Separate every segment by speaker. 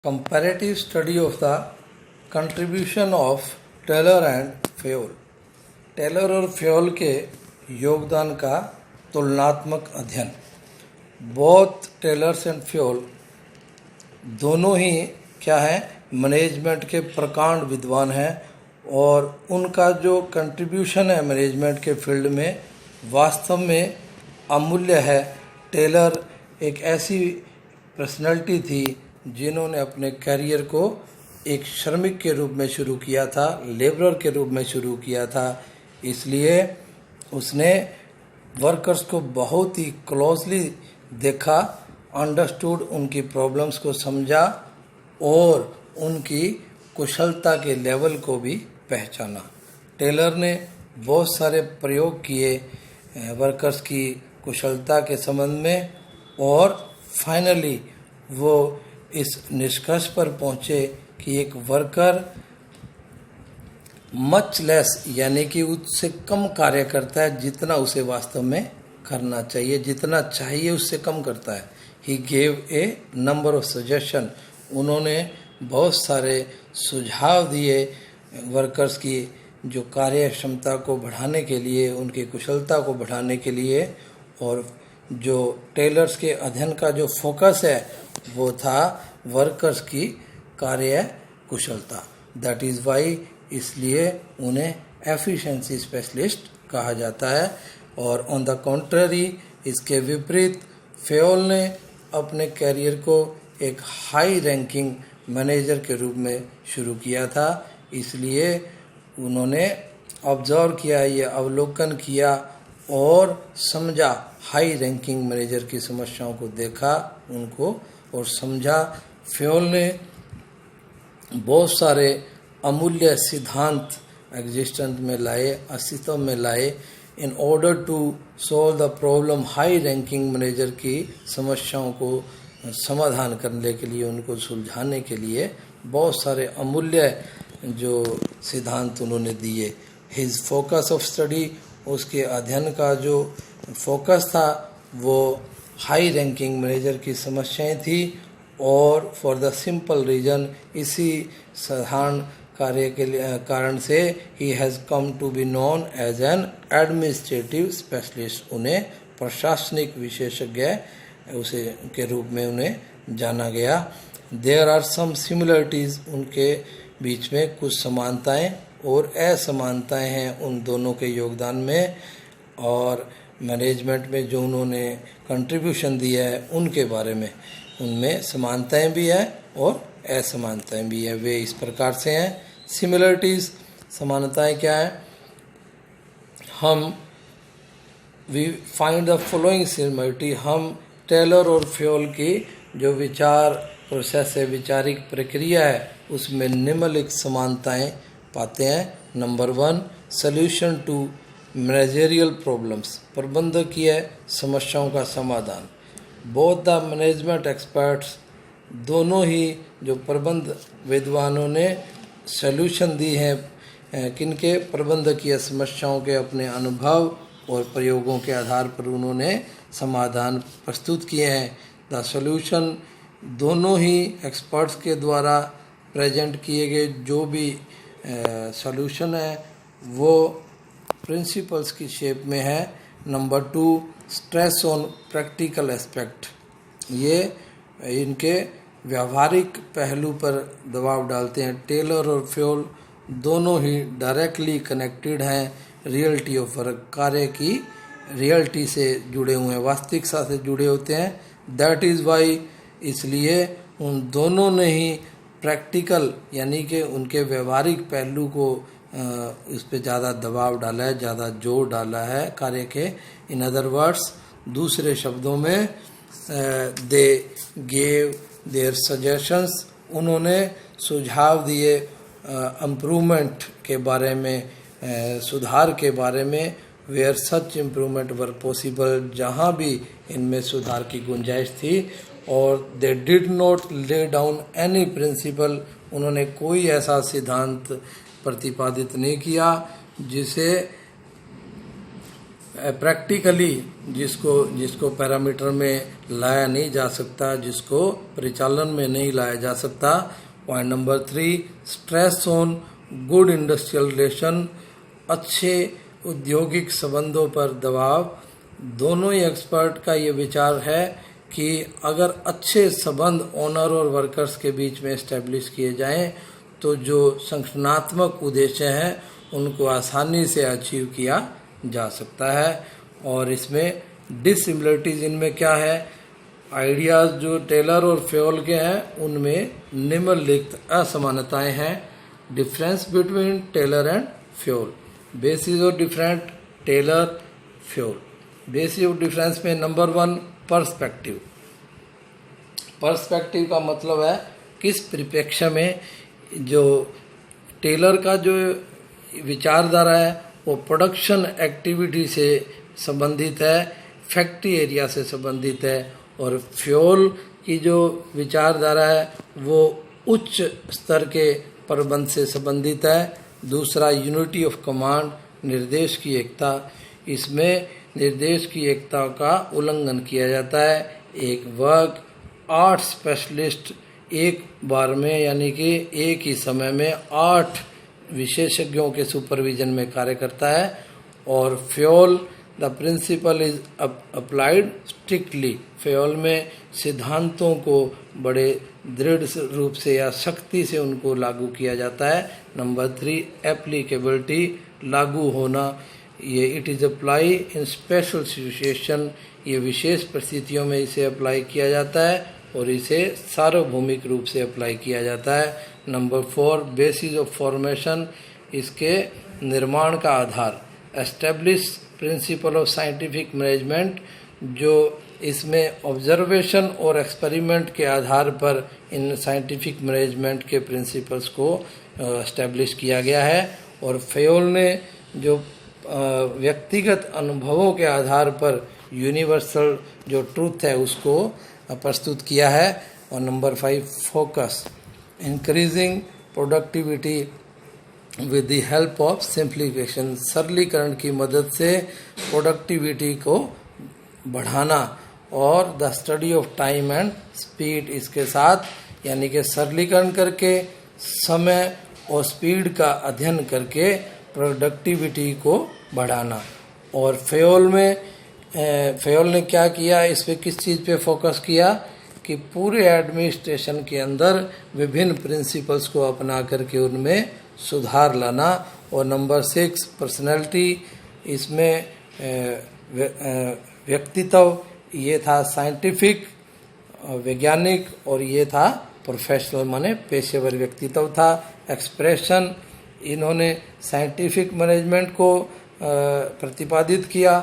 Speaker 1: Comparative study of the contribution of Taylor and Fayol. Taylor और Fayol के योगदान का तुलनात्मक अध्ययन। बोथ टेलर्स एंड फ्योल दोनों ही क्या है, मैनेजमेंट के प्रकांड विद्वान हैं और उनका जो कंट्रीब्यूशन है मैनेजमेंट के फील्ड में वास्तव में अमूल्य है। टेलर एक ऐसी पर्सनैलिटी थी जिन्होंने अपने करियर को एक श्रमिक के रूप में शुरू किया था, लेबरर के रूप में शुरू किया था। इसलिए उसने वर्कर्स को बहुत ही क्लोजली देखा, अंडरस्टूड, उनकी प्रॉब्लम्स को समझा और उनकी कुशलता के लेवल को भी पहचाना। टेलर ने बहुत सारे प्रयोग किए वर्कर्स की कुशलता के संबंध में और फाइनली वो इस निष्कर्ष पर पहुंचे कि एक वर्कर मच लेस यानी कि उससे कम कार्य करता है जितना उसे वास्तव में करना चाहिए, जितना चाहिए उससे कम करता है। He gave a number of suggestion. उन्होंने बहुत सारे सुझाव दिए वर्कर्स की जो कार्य क्षमता को बढ़ाने के लिए, उनकी कुशलता को बढ़ाने के लिए। और जो टेलर्स के अध्ययन का जो फोकस है वो था वर्कर्स की कार्य कुशलता। दैट इज़ वाई इसलिए उन्हें एफिशिएंसी स्पेशलिस्ट कहा जाता है। और ऑन द कॉन्ट्ररी, इसके विपरीत, फ्योल ने अपने कैरियर को एक हाई रैंकिंग मैनेजर के रूप में शुरू किया था। इसलिए उन्होंने ऑब्जर्व किया, ये अवलोकन किया और समझा, हाई रैंकिंग मैनेजर की समस्याओं को देखा उनको और समझा। फ्योल ने बहुत सारे अमूल्य सिद्धांत एग्जिस्टेंस में लाए, अस्तित्व में लाए, in order to solve the problem. High ranking manager की समस्याओं को समाधान करने के लिए, उनको सुलझाने के लिए बहुत सारे अमूल्य जो सिद्धांत उन्होंने दिए। हिज फोकस ऑफ स्टडी, उसके अध्ययन का जो फोकस था वो हाई रैंकिंग मैनेजर की समस्याएं थी। और फॉर द सिंपल रीजन, इसी साधारण कार्य के कारण से ही has come to be known as an administrative specialist. उन्हें प्रशासनिक विशेषज्ञ उसे के रूप में उन्हें जाना गया। देयर आर सम सिमिलरिटीज़, उनके बीच में कुछ समानताएं और असमानताएं हैं उन दोनों के योगदान में। और मैनेजमेंट में जो उन्होंने कंट्रीब्यूशन दिया है उनके बारे में, उनमें समानताएं भी हैं और असमानताएं भी हैं। वे इस प्रकार से हैं। सिमिलरिटीज़, समानताएं क्या है? हम we find the following similarity. हम टेलर और फ्योल की जो विचार प्रोसेस है, विचारिक प्रक्रिया है, उसमें निम्नलिखित समानताएं पाते हैं। Number 1, solution to managerial problems, प्रबंधकीय समस्याओं का समाधान। बोथ द मैनेजमेंट एक्सपर्ट्स, दोनों ही जो प्रबंध विद्वानों ने सॉल्यूशन दी हैं किनके, प्रबंधकीय समस्याओं के अपने अनुभव और प्रयोगों के आधार पर उन्होंने समाधान प्रस्तुत किए हैं। द सॉल्यूशन, दोनों ही एक्सपर्ट्स के द्वारा प्रेजेंट किए गए जो भी सॉल्यूशन है वो प्रिंसिपल्स की शेप में है। Number 2, stress on practical aspect, ये इनके व्यावहारिक पहलू पर दबाव डालते हैं। टेलर और फ्योल दोनों ही डायरेक्टली कनेक्टेड हैं रियलिटी ऑफ वर्क, कार्य की रियलिटी से जुड़े हुए हैं, वास्तविकता से जुड़े होते हैं। दैट इज़ वाई, इसलिए उन दोनों ने ही प्रैक्टिकल यानी कि उनके व्यवहारिक पहलू को उस पर ज़्यादा दबाव डाला है, ज़्यादा जोर डाला है कार्य के। इन अदर वर्ड्स, दूसरे शब्दों में, दे गेव देयर सजेशंस, उन्होंने सुझाव दिए इम्प्रूवमेंट के बारे में, सुधार के बारे में। Where such improvement were possible, जहाँ भी इनमें सुधार की गुंजाइश थी। और they did not lay down any principle, उन्होंने कोई ऐसा सिद्धांत प्रतिपादित नहीं किया जिसे प्रैक्टिकली जिसको पैरामीटर में लाया नहीं जा सकता, जिसको परिचालन में नहीं लाया जा सकता। Point number 3, stress on good industrial relation, अच्छे औद्योगिक संबंधों पर दबाव। दोनों ही एक्सपर्ट का ये विचार है कि अगर अच्छे संबंध ओनर और वर्कर्स के बीच में एस्टेब्लिश किए जाएं तो जो संगठनात्मक उद्देश्य हैं उनको आसानी से अचीव किया जा सकता है। और इसमें डिसिमिलरिटीज इनमें क्या है, आइडियाज जो टेलर और फ्योल के हैं उनमें निम्नलिखित असमानताएं हैं। Difference between Taylor and Fayol, basis of different Taylor Fayol. Basis of difference में नंबर 1 पर्सपेक्टिव। पर्सपेक्टिव का मतलब है किस परिप्रेक्ष्य में जो टेलर का जो विचारधारा है वो प्रोडक्शन एक्टिविटी से संबंधित है, फैक्ट्री एरिया से संबंधित है, और फ्यूल की जो विचारधारा है वो उच्च स्तर के प्रबंध से संबंधित है। दूसरा यूनिटी ऑफ कमांड, निर्देश की एकता। इसमें निर्देश की एकता का उल्लंघन किया जाता है। एक वर्क 8 स्पेशलिस्ट एक बार में यानी कि एक ही समय में 8 विशेषज्ञों के सुपरविजन में कार्य करता है। और Fayol the principle is applied strictly, Fayol में सिद्धांतों को बड़े दृढ़ रूप से या सख्ती से उनको लागू किया जाता है। नंबर 3 एप्लीकेबिलिटी, लागू होना। ये it is apply in special situation, ये विशेष परिस्थितियों में इसे अप्लाई किया जाता है और इसे सार्वभौमिक रूप से अप्लाई किया जाता है। नंबर 4 बेसिस ऑफ फॉर्मेशन, इसके निर्माण का आधार। Establish principle of scientific management, जो इसमें ऑब्जर्वेशन और एक्सपेरिमेंट के आधार पर इन साइंटिफिक मैनेजमेंट के प्रिंसिपल्स को एस्टेब्लिश किया गया है। और फेयोल ने जो व्यक्तिगत अनुभवों के आधार पर यूनिवर्सल जो ट्रूथ है उसको प्रस्तुत किया है। और number 5 focus, increasing productivity with the help of simplification, सरलीकरण की मदद से प्रोडक्टिविटी को बढ़ाना। और the study of time and speed, इसके साथ यानी कि सरलीकरण करके समय और स्पीड का अध्ययन करके प्रोडक्टिविटी को बढ़ाना। और फेयोल ने क्या किया, इस पे किस चीज़ पे फोकस किया कि पूरे एडमिनिस्ट्रेशन के अंदर विभिन्न प्रिंसिपल्स को अपना करके उनमें सुधार लाना। और नंबर 6 पर्सनैलिटी, इसमें व्यक्तित्व, ये था साइंटिफिक वैज्ञानिक और ये था प्रोफेशनल माने पेशेवर व्यक्तित्व था। एक्सप्रेशन, इन्होंने साइंटिफिक मैनेजमेंट को प्रतिपादित किया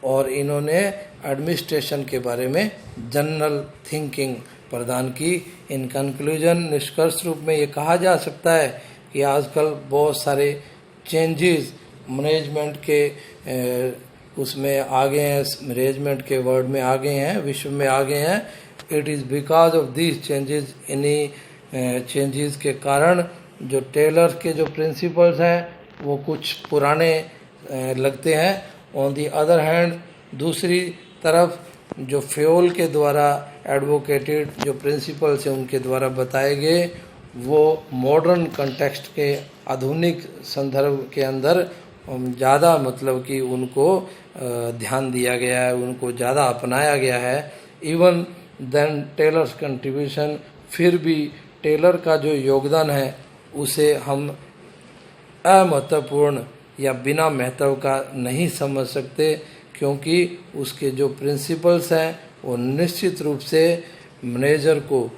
Speaker 1: और इन्होंने एडमिनिस्ट्रेशन के बारे में जनरल थिंकिंग प्रदान की। इन कंक्लूजन, निष्कर्ष रूप में ये कहा जा सकता है कि आजकल बहुत सारे चेंजेस मैनेजमेंट के उसमें आ गए हैं, मैनेजमेंट के वर्ड में आ गए हैं, विश्व में आ गए हैं। It is because of these changes, इन्हीं चेंजेस के कारण जो टेलर के जो प्रिंसिपल्स हैं वो कुछ पुराने लगते हैं। ऑन दी अदर हैंड, दूसरी तरफ जो फ्योल के द्वारा एडवोकेटेड जो प्रिंसिपल्स हैं उनके द्वारा बताए गए वो मॉडर्न कंटेक्स्ट के आधुनिक संदर्भ के अंदर ज़्यादा मतलब कि उनको ध्यान दिया गया है, उनको ज़्यादा अपनाया गया है। इवन देन टेलर्स कंट्रीब्यूशन, फिर भी टेलर का जो योगदान है उसे हम अमहत्वपूर्ण या बिना महत्व का नहीं समझ सकते, क्योंकि उसके जो प्रिंसिपल्स हैं वो निश्चित रूप से मैनेजर को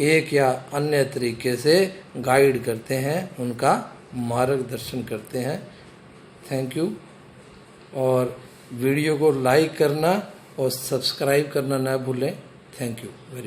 Speaker 1: एक या अन्य तरीके से गाइड करते हैं, उनका मार्गदर्शन करते हैं। Thank you. और वीडियो को लाइक करना और सब्सक्राइब करना ना भूलें। Thank you very